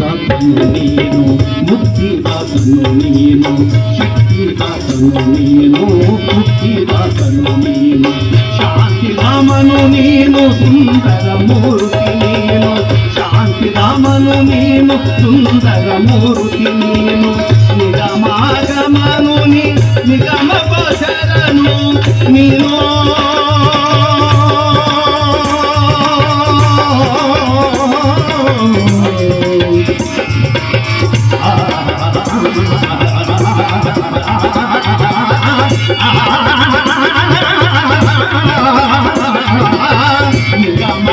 ಮುಕ್ತಿದಾತನು ನೀನು, ಮುಕ್ತಿದಾತನು ನೀನು, ಶಕ್ತಿದಾತನು ನೀನು, ಮುಕ್ತಿದಾತನು ನೀನು, ಶಾಂತಿಧಾಮನು ನೀನು, ಸುಂದರ ಮೂರ್ತಿ ನೀನು, ಶಾಂತಿಧಾಮನು ನೀನು, ಸುಂದರ ಮೂರ್ತಿ ನೀನು, ನಿಗಮಾಗಮನು ನೀ ನಿಗಮ ಗೋಚರನು ನೀನು.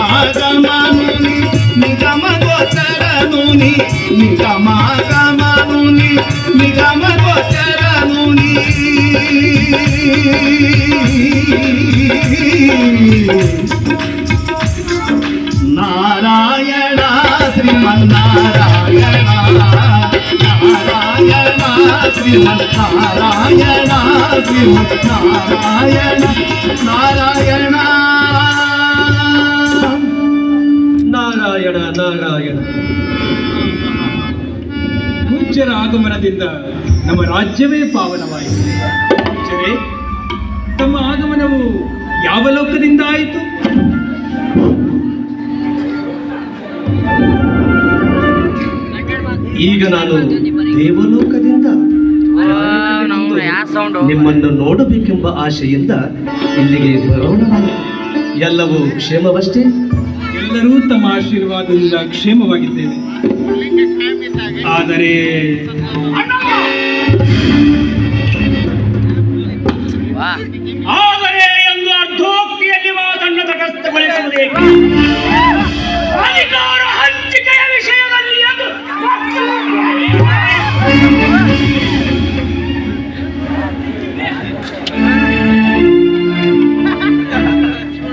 నిగమాగమనుని నిగమ గోచరనుని నిగమాగమనుని నిగమ గోచరనుని నారాయణ శ్రీమన్నారాయణ నారాయణ శ్రీమన్నారాయణ శ్రీమన్నారాయణ నారాయణ ನಾರಾಯಣ ನಾರಾಯಣ. ಪೂಜ್ಯರ ಆಗಮನದಿಂದ ನಮ್ಮ ರಾಜ್ಯವೇ ಪಾವನವಾಯಿತು. ಪೂಜ್ಯರೇ, ತಮ್ಮ ಆಗಮನವು ಯಾವ ಲೋಕದಿಂದ ಆಯಿತು? ಈಗ ನಾನು ದೇವಲೋಕದಿಂದ ನಿಮ್ಮನ್ನು ನೋಡಬೇಕೆಂಬ ಆಶೆಯಿಂದ ಇಲ್ಲಿಗೆ ಬರೋಣವಾಯಿತು. ಎಲ್ಲವೂ ಕ್ಷೇಮವಷ್ಟೇ? ಎಲ್ಲರೂ ತಮ್ಮ ಆಶೀರ್ವಾದದಿಂದ ಕ್ಷೇಮವಾಗಿದ್ದೇವೆ. ಆದರೆ ಎಂದು ಅರ್ಧೋಕ್ತಿಯಲ್ಲಿ ವಾದನ್ನು ತಟಸ್ಥಗೊಳಿಸುವುದೇಕೆ? ಅಧಿಕಾರ ಹಂಚಿಕೆಯ ವಿಷಯದಲ್ಲಿ ಅದು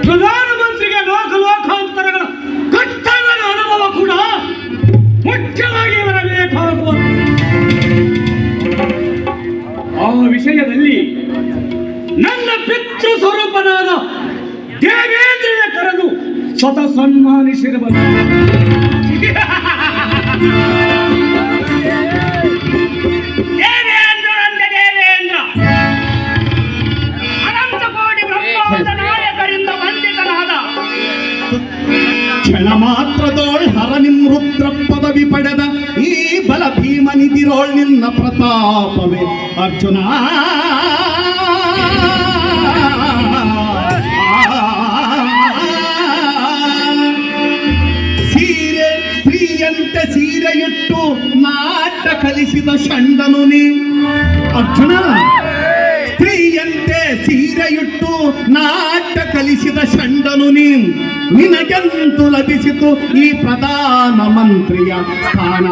ಪ್ರಧಾನಮಂತ್ರಿಗೆ ಲೋಕಾಂತರಗಳ ಕರ್ತವ್ಯದ ಅನುಭವ ಕೂಡ ಮುಖ್ಯವಾಗಿ ಬರಬೇಕಾಗುವ ಆ ವಿಷಯದಲ್ಲಿ ನನ್ನ ಪಿತೃ ಸ್ವರೂಪನಾದ ದೇವೇಂದ್ರನ ಕರೆದು ಸ್ವತಃ ಸನ್ಮಾನಿಸಿರಬಹುದು. ದೇವೇಂದ್ರನಂದ ದೇವೇಂದ್ರ ಅನಂತ ಕೋಟಿ ಬ್ರಹ್ಮಾಂಡ ನಾಯಕರಿಂದ ವಂದಿತನಾದ ಕ್ಷಣ ಮಾತ್ರದೋಳ್ ಹರ ನಿಮೃದ್ರ ಪದವಿ ಪಡೆದ ಈ ಬಲ ಭೀಮನಿದಿರೋಳ್ ನಿನ್ನ ಪ್ರತಾಪವೇ ಅರ್ಜುನ. ಸೀರೆ ಸ್ತ್ರೀಯಂತೆ ಸೀರೆಯುಟ್ಟು ನಾಟ ಕಲಿಸಿದ ಷಂಡನು ನೀ ಅರ್ಜುನ. ಸ್ತ್ರೀಯಂತೆ ಸೀರೆಯುಟ್ಟು ನಾಟ ಕಲಿಸಿದ ಷಂಡನು ನೀ. ನಿನಗೆಂದು ಲಭಿಸಿತು ಈ ಪ್ರಧಾನ ಮಂತ್ರಿಯ ಸ್ಥಾನ.